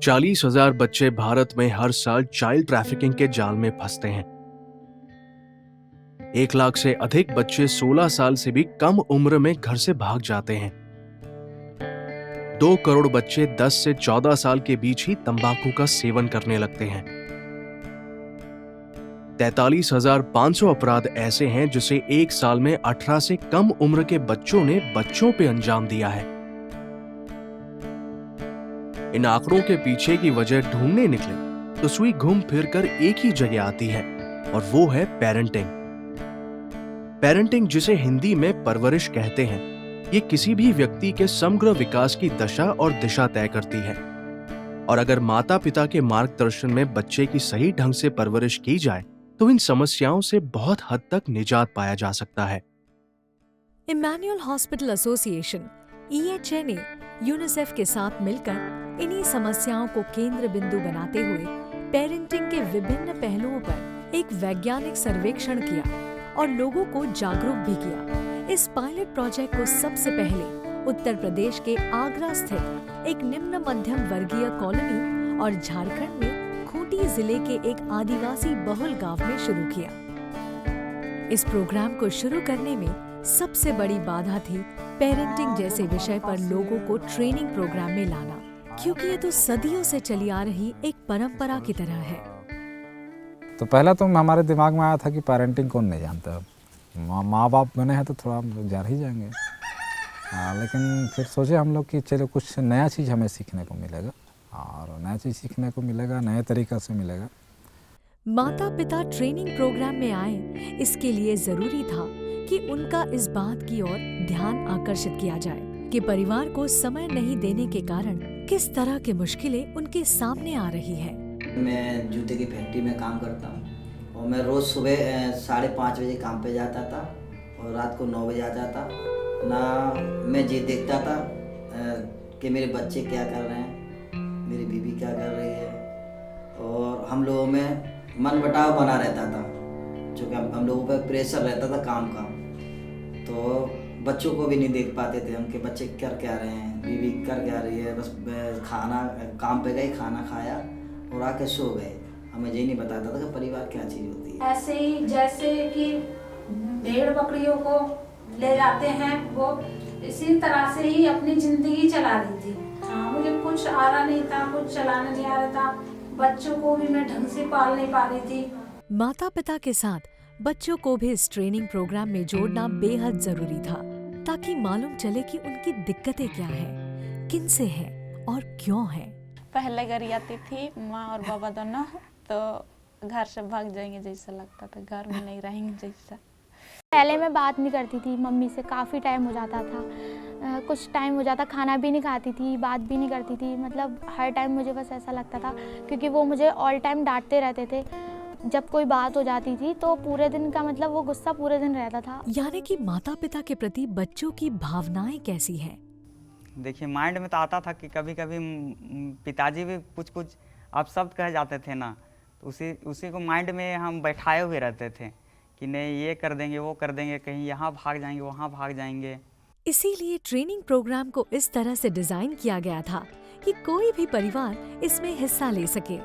40,000 बच्चे भारत में हर साल चाइल्ड ट्रैफिकिंग के जाल में फंसते हैं। 1 लाख से अधिक बच्चे 16 साल से भी कम उम्र में घर से भाग जाते हैं। 2 करोड़ बच्चे 10 से 14 साल के बीच ही तंबाकू का सेवन करने लगते हैं। 43,500 अपराध ऐसे हैं जिसे 1 साल में 18 से कम उम्र के बच्चों ने बच्चों पे अंजाम दिया है। इन आंकड़ों के पीछे की वजह ढूंढने निकले तो सुई घूम फिर कर एक ही जगह आती है और वो है पेरेंटिंग। पेरेंटिंग, जिसे हिंदी में परवरिश कहते हैं, ये किसी भी व्यक्ति के समग्र विकास की दशा और दिशा तय करती है। और अगर माता पिता के मार्गदर्शन में बच्चे की सही ढंग से परवरिश की जाए तो इन समस्याओं से बहुत हद तक निजात पाया जा सकता है। Emmanuel hospital association (EHN) UNICEF के साथ मिलकर इन्हीं समस्याओं को केंद्र बिंदु बनाते हुए पेरेंटिंग के विभिन्न पहलुओं पर एक वैज्ञानिक सर्वेक्षण किया और लोगों को जागरूक भी किया। इस पायलट प्रोजेक्ट को सबसे पहले उत्तर प्रदेश के आगरा स्थित एक निम्न मध्यम वर्गीय कॉलोनी और झारखंड में खूंटी जिले के एक आदिवासी बहुल गांव में शुरू किया। इस प्रोग्राम को शुरू करने में सबसे बड़ी बाधा थी पेरेंटिंग जैसे विषय पर लोगों को ट्रेनिंग प्रोग्राम में लाना, क्योंकि ये तो सदियों से चली आ रही एक परंपरा की तरह है। तो पहला तो हमारे दिमाग में आया था कि पेरेंटिंग कौन नहीं जानता। माँ बाप बने हैं तो थोड़ा हम लोग जान ही जाएंगे। लेकिन फिर सोचे हम लोग कि चलो कुछ नया चीज़ हमें सीखने को मिलेगा और नया चीज़ सीखने को मिलेगा, नए तरीक़ा से मिलेगा। माता पिता ट्रेनिंग प्रोग्राम में आए, इसके लिए जरूरी था कि उनका इस बात की ओर ध्यान आकर्षित किया जाए कि परिवार को समय नहीं देने के कारण किस तरह की मुश्किलें उनके सामने आ रही है। मैं जूते की फैक्ट्री में काम करता हूँ और मैं रोज़ सुबह 5:30 बजे काम पे जाता था और रात को 9 बजे आ जाता। ना मैं ये देखता था कि मेरे बच्चे क्या कर रहे हैं, मेरी बीवी क्या कर रही है, और हम लोगों में मन बटाव बना रहता था, क्योंकि हम लोगों पर प्रेशर रहता था काम का। तो बच्चों को भी नहीं देख पाते थे हम कि बच्चे कर क्या रहे हैं, बीवी कर क्या रही है। बस खाना, काम पे गए, खाना खाया और आके सो गए। हमें ये नहीं बताता था कि परिवार क्या चीज़ होती है। ऐसे ही जैसे कि भेड़ बकरियों को ले जाते हैं, वो इसी तरह से ही अपनी ज़िंदगी चला रही थी। हाँ, मुझे कुछ आ रहा नहीं था, कुछ चलाना नहीं आ रहा था। बच्चों को भी मैं ढंग से पाल नहीं पा रही थी। माता पिता के साथ बच्चों को भी इस ट्रेनिंग प्रोग्राम में जोड़ना बेहद जरूरी था, ताकि मालूम चले कि उनकी दिक्कतें क्या हैं, किन से हैं और क्यों हैं। पहले घर आती थी माँ और बाबा दोनों, तो घर से भाग जाएंगे जैसा लगता था, घर में नहीं रहेंगे जैसा। पहले मैं बात नहीं करती थी मम्मी से, काफ़ी टाइम हो जाता था, कुछ टाइम हो जाता, खाना भी नहीं खाती थी, बात भी नहीं करती थी। मतलब हर टाइम मुझे बस ऐसा लगता था, क्योंकि वो मुझे ऑल टाइम डांटते रहते थे। जब कोई बात हो जाती थी तो पूरे दिन का मतलब वो गुस्सा पूरे दिन रहता था। यानी कि माता पिता के प्रति बच्चों की भावनाएं कैसी हैं? देखिए, माइंड में तो आता था कि कभी कभी पिताजी भी कुछ अपशब्द कह जाते थे ना, तो उसी को माइंड में हम बैठाए हुए रहते थे कि नहीं ये कर देंगे, वो कर देंगे, कहीं यहाँ भाग जाएंगे, वहाँ भाग जाएंगे। इसीलिए ट्रेनिंग प्रोग्राम को इस तरह से डिजाइन किया गया था कि कोई भी परिवार इसमें हिस्सा ले सके।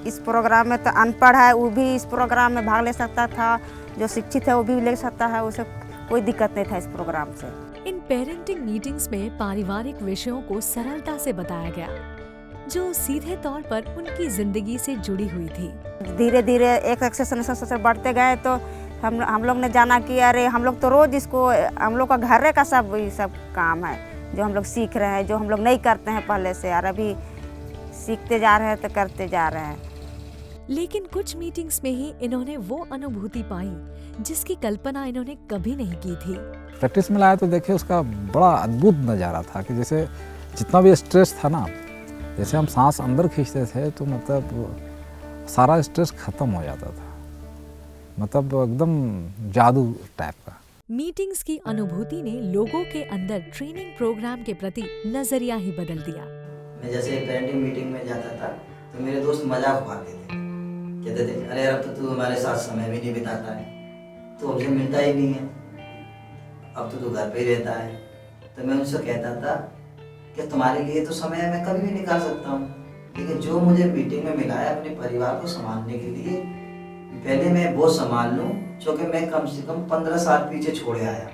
इस प्रोग्राम में तो अनपढ़ है वो भी इस प्रोग्राम में भाग ले सकता था, जो शिक्षित है वो भी ले सकता है, उसे कोई दिक्कत नहीं था इस प्रोग्राम से। इन पेरेंटिंग मीटिंग्स में पारिवारिक विषयों को सरलता से बताया गया, जो सीधे तौर पर उनकी जिंदगी से जुड़ी हुई थी। धीरे धीरे एक से बढ़ते गए तो हम लोग ने जाना कि अरे हम लोग तो रोज इसको, हम लोग का घर का सब काम है जो हम लोग सीख रहे हैं, जो हम लोग नहीं करते हैं पहले से, और अभी सीखते जा रहे हैं तो करते जा रहे हैं। लेकिन कुछ मीटिंग्स में ही इन्होंने वो अनुभूति पाई जिसकी कल्पना इन्होंने कभी नहीं की थी। प्रैक्टिस में लाया तो देखिए उसका बड़ा अद्भुत नज़ारा था कि जैसे जितना भी स्ट्रेस था ना, जैसे हम सांस अंदर खींचते थे तो मतलब सारा स्ट्रेस खत्म हो जाता था, मतलब एकदम जादू टाइप का। मीटिंग्स की अनुभूति ने लोगों के अंदर ट्रेनिंग प्रोग्राम के प्रति नजरिया ही बदल दिया। मैं जैसे पेरेंटिंग मीटिंग में जाता था तो मेरे दोस्त मजाक उड़ाते थे, कहते थे अरे अब तो तू हमारे साथ समय भी नहीं बिताता है, तो हमसे मिलता ही नहीं है, अब तो तू घर पे ही रहता है। तो मैं उनसे कहता था कि तुम्हारे लिए तो समय मैं कभी भी निकाल सकता हूँ, लेकिन जो मुझे मीटिंग में मिला है अपने परिवार को संभालने के लिए, पहले मैं वो संभाल लूँ, क्योंकि मैं कम से कम 15 साल पीछे छोड़े आया।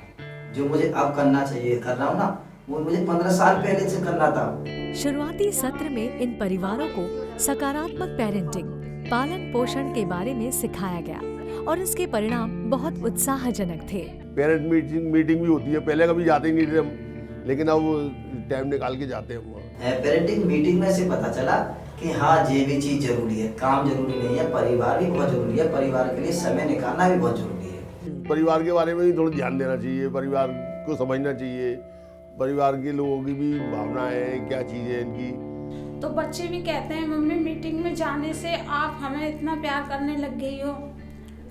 जो मुझे अब करना चाहिए कर रहा हूँ ना, वो मुझे 15 साल पहले से करना था। शुरुआती सत्र में इन परिवारों को सकारात्मक पेरेंटिंग, पालन पोषण के बारे में सिखाया गया और इसके परिणाम बहुत उत्साहजनक थे। पेरेंट मीटिंग भी होती है, पहले कभी जाते ही नहीं थे हम, लेकिन अब टाइम निकाल के जाते हैं। पेरेंटिंग मीटिंग में से पता चला कि हाँ, ये भी चीज़ जरूरी है, काम जरूरी नहीं है, परिवार भी बहुत जरूरी है, परिवार के लिए समय निकालना भी बहुत जरूरी है। परिवार के बारे में भी थोड़ा ध्यान देना चाहिए, परिवार को समझना चाहिए, परिवार के लोगों की भी भावनाएं क्या चीज़ है इनकी। तो बच्चे भी कहते हैं मम्मी मीटिंग में जाने से आप हमें इतना प्यार करने लग गई हो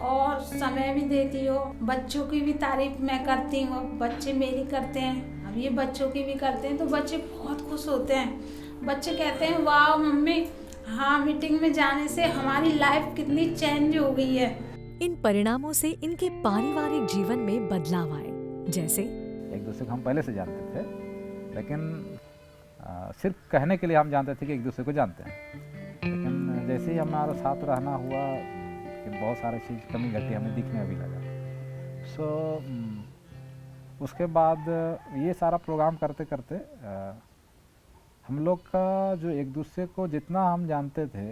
और समय भी देती हो। बच्चों की भी तारीफ मैं करती हूँ, बच्चे मेरी करते हैं, अब ये बच्चों की भी करते हैं, तो बच्चे बहुत खुश होते हैं। बच्चे कहते हैं वाह मम्मी, हाँ मीटिंग में जाने से हमारी लाइफ कितनी चेंज हो गई है। इन परिणामों से इनके पारिवारिक जीवन में बदलाव आए, जैसे एक दूसरे को हम पहले से जानते थे, लेकिन सिर्फ कहने के लिए हम जानते थे कि एक दूसरे को जानते हैं, लेकिन जैसे ही हमारा साथ रहना हुआ कि बहुत सारी चीज़ कमी घटी हमें दिखने भी लगा। उसके बाद ये सारा प्रोग्राम करते करते हम लोग का जो एक दूसरे को जितना हम जानते थे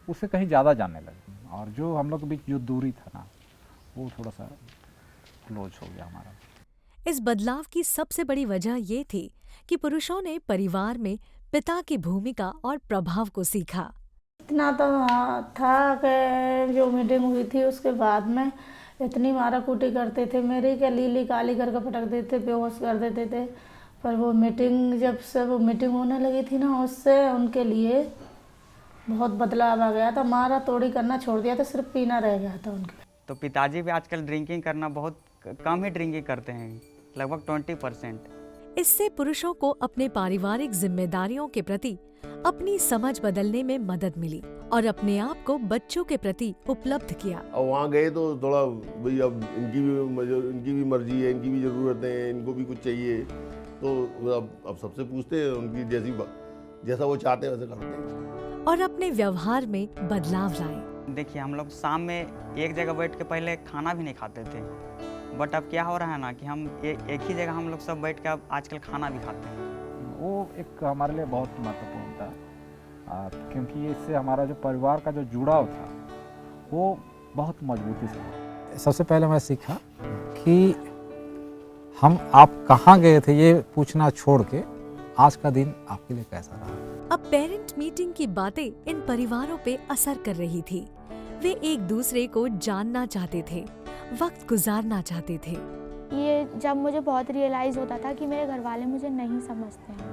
उससे कहीं ज़्यादा जानने लगे, और जो हम लोग के बीच जो दूरी था ना, वो थोड़ा सा क्लोज हो गया हमारा। इस बदलाव की सबसे बड़ी वजह ये थी कि पुरुषों ने परिवार में पिता की भूमिका और प्रभाव को सीखा। इतना तो था कि जो मीटिंग हुई थी उसके बाद में इतनी माराकूटी करते थे, मेरी क्या लीली काली करके पटक देते, बेहोश कर देते थे। पर वो मीटिंग जब से वो मीटिंग होने लगी थी ना, उससे उनके लिए बहुत बदलाव आ गया था। मारा तोड़ी करना छोड़ दिया था, सिर्फ पीना रह गया था उनके। तो पिताजी भी आजकल ड्रिंकिंग करना बहुत कम ही ड्रिंकिंग करते हैं, लगभग 20%। इससे पुरुषों को अपने पारिवारिक जिम्मेदारियों के प्रति अपनी समझ बदलने में मदद मिली और अपने आप को बच्चों के प्रति उपलब्ध किया। अब वहाँ गए तो थोड़ा भाई अब इनकी भी मर्जी है, इनकी भी ज़रूरत है, इनको भी कुछ चाहिए, तो अब सबसे पूछते हैं, उनकी जैसा वो चाहते हैं वैसे करते हैं और अपने व्यवहार में बदलाव लाए। देखिए हम लोग शाम में एक जगह बैठ के पहले खाना भी नहीं खाते थे, बट अब क्या हो रहा है ना कि हम एक ही जगह हम लोग सब बैठ के अब आजकल खाना भी खाते हैं। वो एक हमारे लिए बहुत महत्वपूर्ण था, क्योंकि इससे हमारा जो परिवार का जो जुड़ाव था वो बहुत मजबूती से। सबसे पहले मैं सीखा कि हम आप कहाँ गए थे ये पूछना छोड़ के आज का दिन आपके लिए कैसा रहा। अब पेरेंट मीटिंग की बातें इन परिवारों पे असर कर रही थी। वे एक दूसरे को जानना चाहते थे, वक्त गुजारना चाहते थे। ये जब मुझे बहुत रियलाइज़ होता था कि मेरे घर वाले मुझे नहीं समझते हैं,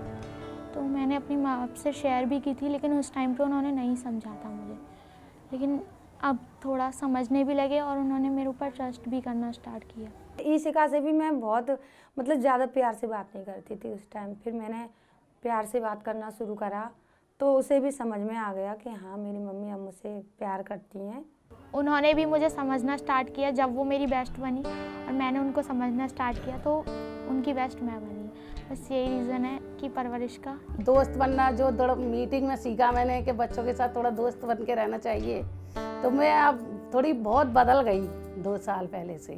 तो मैंने अपनी माँ बाप से शेयर भी की थी, लेकिन उस टाइम पे उन्होंने नहीं समझा था मुझे। लेकिन अब थोड़ा समझने भी लगे और उन्होंने मेरे ऊपर ट्रस्ट भी करना स्टार्ट किया। ईशिका से भी मैं बहुत ज़्यादा प्यार से बात नहीं करती थी उस टाइम। फिर मैंने प्यार से बात करना शुरू करा तो उसे भी समझ में आ गया कि हाँ मेरी मम्मी अब मुझसे प्यार करती हैं। उन्होंने भी मुझे समझना स्टार्ट किया जब वो मेरी बेस्ट बनी और मैंने उनको समझना स्टार्ट किया तो उनकी बेस्ट मैं बनी। बस यही रीज़न है कि परवरिश का। दोस्त बनना जो मीटिंग में सीखा मैंने कि बच्चों के साथ थोड़ा दोस्त बन के रहना चाहिए, तो मैं अब थोड़ी बहुत बदल गई 2 साल पहले से।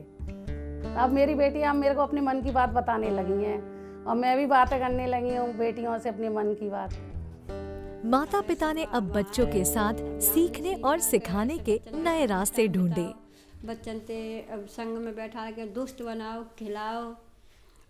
अब मेरी बेटियां मेरे को अपने मन की बात बताने लगी हैं और मैं भी बातें करने लगी हूँ बेटियों से अपने मन की बात। माता पिता ने अब बच्चों के साथ सीखने और सिखाने के नए रास्ते ढूंढे। बच्चन से अब संग में बैठा के दोस्त बनाओ, खिलाओ,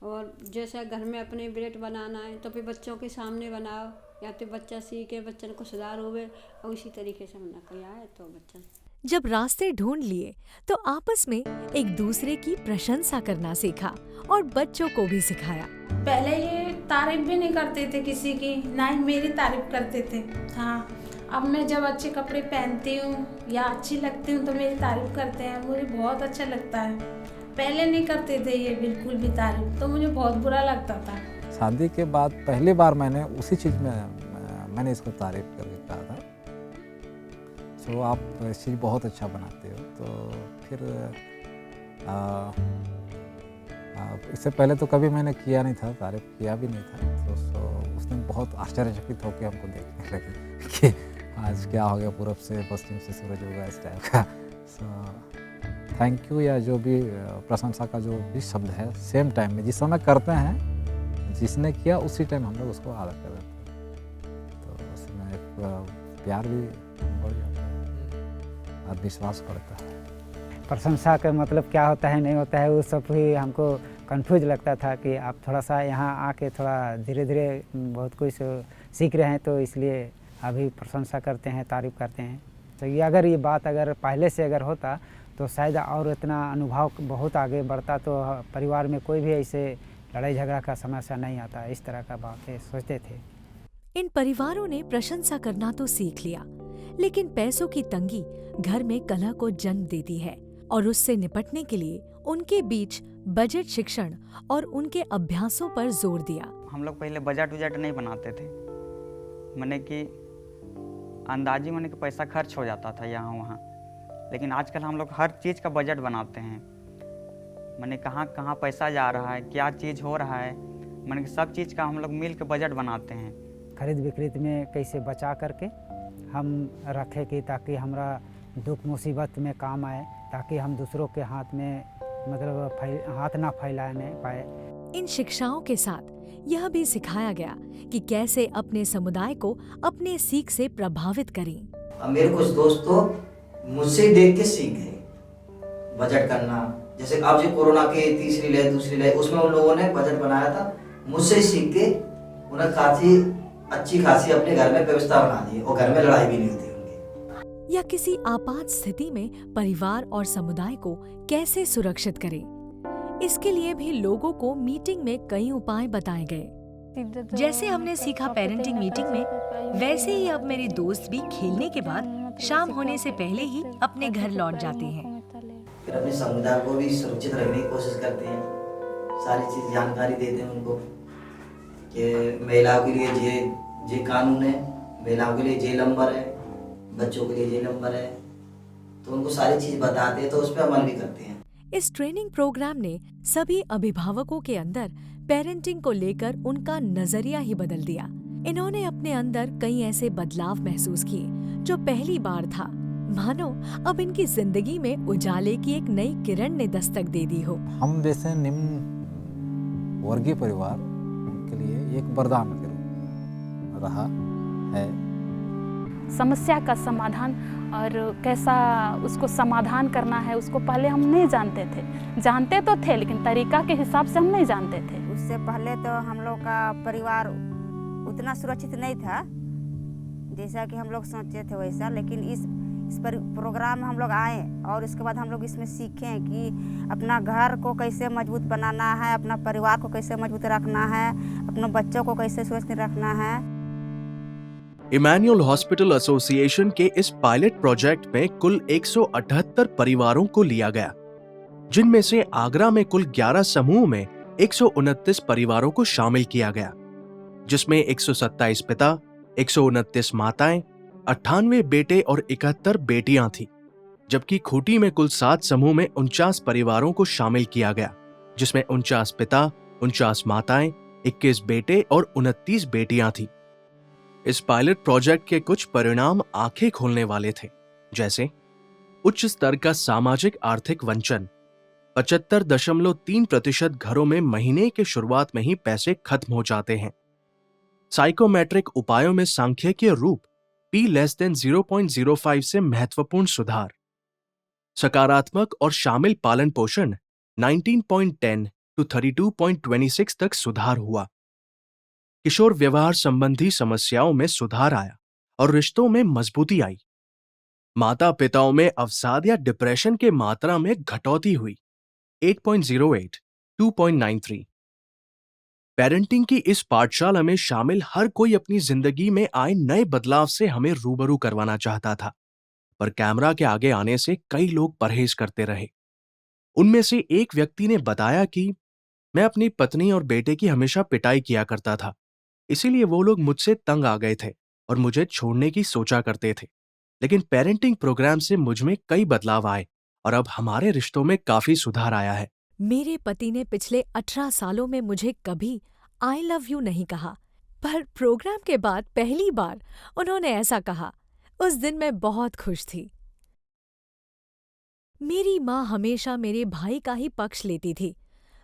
और जैसा घर में अपने ब्रेड बनाना है तो फिर बच्चों के सामने बनाओ, या तो बच्चा सीखे, बच्चन को सुधार होवे और उसी तरीके से हमने किया है। तो बच्चन जब रास्ते ढूंढ लिए तो आपस में एक दूसरे की प्रशंसा करना सीखा और बच्चों को भी सिखाया। पहले ये तारीफ भी नहीं करते थे किसी की, ना ही मेरी तारीफ करते थे। हाँ, अब मैं जब अच्छे कपड़े पहनती हूँ या अच्छी लगती हूँ तो मेरी तारीफ करते हैं, मुझे बहुत अच्छा लगता है। पहले नहीं करते थे ये बिल्कुल भी तारीफ, तो मुझे बहुत बुरा लगता था। शादी के बाद पहली बार मैंने उसी चीज़ में मैंने इसको तारीफ करके कहा था, तो आप इस चीज़ बहुत अच्छा बनाते हो। तो फिर इससे पहले तो कभी मैंने किया नहीं था, तारीफ किया भी नहीं था, तो उसने बहुत आश्चर्यचकित होकर हमको देखने लगी कि आज क्या हो गया, पूरब से पश्चिम से सूरज होगा, इस टाइप का। सो थैंक यू, या जो भी प्रशंसा का जो भी शब्द है, सेम टाइम में जिस समय करते हैं, जिसने किया उसी टाइम हम लोग उसको आदर कर देते हैं, तो उसमें एक प्यार भी बढ़ जाता है और विश्वास बढ़ता है। प्रशंसा का मतलब क्या होता है नहीं होता है, वो सब भी हमको कंफ्यूज लगता था कि आप थोड़ा सा यहाँ आके थोड़ा धीरे धीरे बहुत कुछ सीख रहे हैं, तो इसलिए अभी प्रशंसा करते हैं, तारीफ़ करते हैं। तो ये बात अगर पहले से अगर होता तो शायद और इतना अनुभव बहुत आगे बढ़ता, तो परिवार में कोई भी ऐसे लड़ाई झगड़ा का समस्या नहीं आता, इस तरह का बातें सोचते थे। इन परिवारों ने प्रशंसा करना तो सीख लिया, लेकिन पैसों की तंगी घर में कलह को जन्म देती है और उससे निपटने के लिए उनके बीच बजट शिक्षण और उनके अभ्यासों पर जोर दिया। हम लोग पहले बजट वजट नहीं बनाते थे, मैंने कि अंदाजी मैंने कि पैसा खर्च हो जाता था यहाँ वहाँ, लेकिन आजकल हम लोग हर चीज़ का बजट बनाते हैं। मैंने कहाँ कहाँ पैसा जा रहा है, क्या चीज़ हो रहा है, मैंने कि सब चीज़ का हम लोग मिल के बजट बनाते हैं। खरीद बिक्रीत में कैसे बचा करके हम रखें कि ताकि हमारा दुख मुसीबत में काम आए, ताकि हम दूसरों के हाथ में मतलब हाथ ना फैलाने पाए। इन शिक्षाओं के साथ यह भी सिखाया गया कि कैसे अपने समुदाय को अपने सीख से प्रभावित करें। मेरे कुछ दोस्त तो मुझसे देख के सीख गए बजट करना। जैसे अब जो कोरोना के तीसरी लहर दूसरी लहर, उसमें उन लोगों ने बजट बनाया था, मुझसे सीख के उन्हें काफी अच्छी खासी अपने घर में व्यवस्था बना दी और घर में लड़ाई भी नहीं होती उनकी। या किसी आपात स्थिति में परिवार और समुदाय को कैसे सुरक्षित करें, इसके लिए भी लोगों को मीटिंग में कई उपाय बताए गए। जैसे हमने सीखा पेरेंटिंग मीटिंग में, वैसे ही अब मेरे दोस्त भी खेलने के बाद शाम होने से पहले ही अपने घर लौट जाते हैं। फिर अपने समुदाय को भी सुरक्षित रखने की कोशिश करते हैं, सारी चीज जानकारी देते हैं उनको कि महिलाओं के लिए ये कानून है, महिलाओं के लिए ये नंबर है, बच्चों के लिए ये नंबर है, तो उनको सारी चीज बताते हैं, तो उस पर अमल भी करते हैं। इस ट्रेनिंग प्रोग्राम ने सभी अभिभावकों के अंदर पेरेंटिंग को लेकर उनका नजरिया ही बदल दिया। इन्होंने अपने अंदर कई ऐसे बदलाव महसूस किए जो पहली बार था, मानो अब इनकी जिंदगी में उजाले की एक नई किरण ने दस्तक दे दी हो। हम जैसे निम्न वर्गीय परिवार के लिए एक वरदान के रूप रहा है। समस्या का समाधान और कैसा उसको समाधान करना है, उसको पहले हम नहीं जानते थे। जानते तो थे लेकिन तरीका के हिसाब से हम नहीं जानते थे। उससे पहले तो हम लोग का परिवार उतना सुरक्षित नहीं था जैसा कि हम लोग सोचे थे वैसा, लेकिन इस प्रोग्राम में हम लोग आए और इसके बाद हम लोग इसमें सीखें कि अपना घर को कैसे मजबूत बनाना है, अपना परिवार को कैसे मजबूत रखना है, अपने बच्चों को कैसे सुरक्षित रखना है। इमैनुअल हॉस्पिटल एसोसिएशन के इस पायलट प्रोजेक्ट में कुल 178 परिवारों को लिया गया, जिनमें से आगरा में कुल 11 समूह में 129 परिवारों को शामिल किया गया, जिसमें 127 पिता, 129 माताएं, 98 बेटे और 71 बेटियां थीं, जबकि खूंटी में कुल 7 समूह में 49 परिवारों को शामिल किया गया, जिसमें 49 पिता, 49 माताएं, 21 बेटे और 29 बेटियां थीं। इस पायलट प्रोजेक्ट के कुछ परिणाम आंखें खोलने वाले थे, जैसे उच्च स्तर का सामाजिक आर्थिक वंचन, 75.3% घरों में महीने के शुरुआत में ही पैसे खत्म हो जाते हैं। साइकोमेट्रिक उपायों में सांख्यिकीय रूप P<0.05 से महत्वपूर्ण सुधार, सकारात्मक और शामिल पालन पोषण 19.10 to 32.26 तक सुधार हुआ। किशोर व्यवहार संबंधी समस्याओं में सुधार आया और रिश्तों में मजबूती आई। माता पिताओं में अवसाद या डिप्रेशन के मात्रा में घटौती हुई 8.08 2.93। पेरेंटिंग की इस पाठशाला में शामिल हर कोई अपनी जिंदगी में आए नए बदलाव से हमें रूबरू करवाना चाहता था, पर कैमरा के आगे आने से कई लोग परहेज करते रहे। उनमें से एक व्यक्ति ने बताया कि मैं अपनी पत्नी और बेटे की हमेशा पिटाई किया करता था, इसीलिए वो लोग मुझसे तंग आ गए थे और मुझे छोड़ने की सोचा करते थे, लेकिन पेरेंटिंग प्रोग्राम से मुझ में कई बदलाव आए और अब हमारे रिश्तों में काफी सुधार आया है। मेरे पति ने पिछले 18 सालों में मुझे कभी आई लव यू नहीं कहा, पर प्रोग्राम के बाद पहली बार उन्होंने ऐसा कहा। उस दिन मैं बहुत खुश थी। मेरी माँ हमेशा मेरे भाई का ही पक्ष लेती थी।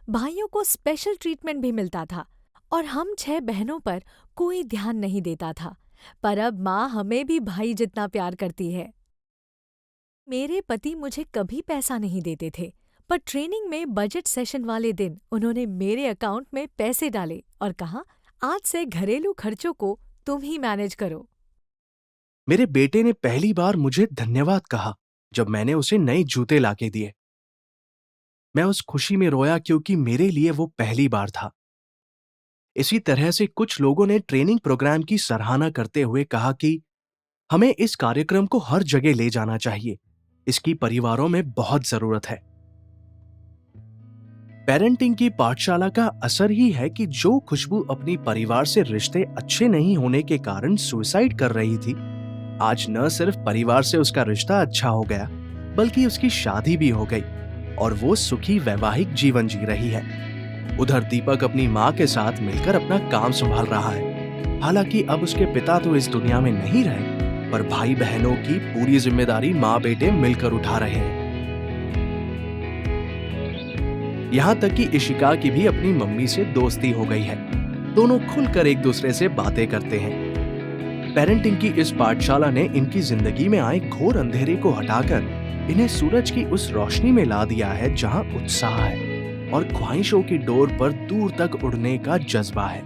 भाइयों को स्पेशल ट्रीटमेंट भी मिलता था और हम 6 बहनों पर कोई ध्यान नहीं देता था, पर अब माँ हमें भी भाई जितना प्यार करती है। मेरे पति मुझे कभी पैसा नहीं देते थे, पर ट्रेनिंग में बजट सेशन वाले दिन उन्होंने मेरे अकाउंट में पैसे डाले और कहा, आज से घरेलू खर्चों को तुम ही मैनेज करो। मेरे बेटे ने पहली बार मुझे धन्यवाद कहा जब मैंने उसे नए जूते लाके दिए। मैं उस खुशी में रोया क्योंकि मेरे लिए वो पहली बार था। इसी तरह से कुछ लोगों ने ट्रेनिंग प्रोग्राम की सराहना करते हुए कहा कि हमें इस कार्यक्रम को हर जगह ले जाना चाहिए, इसकी परिवारों में बहुत जरूरत है। पेरेंटिंग की पाठशाला का असर ही है कि जो खुशबू अपनी परिवार से रिश्ते अच्छे नहीं होने के कारण सुसाइड कर रही थी, आज न सिर्फ परिवार से उसका रिश्ता अच्छा हो गया, बल्कि उसकी शादी भी हो गई और वो सुखी वैवाहिक जीवन जी रही है। उधर दीपक अपनी माँ के साथ मिलकर अपना काम संभाल रहा है। हालांकि अब उसके पिता तो इस दुनिया में नहीं रहे, पर भाई बहनों की पूरी जिम्मेदारी माँ बेटे मिलकर उठा रहे हैं। यहाँ तक कि इशिका की भी अपनी मम्मी से दोस्ती हो गई है। दोनों खुलकर एक दूसरे से बातें करते हैं। पेरेंटिंग की इस पाठशाला ने इनकी जिंदगी में आए घोर अंधेरे को हटाकर इन्हें सूरज की उस रोशनी में ला दिया है जहां उत्साह है और ख्वाहिशों की डोर पर दूर तक उड़ने का जज्बा है।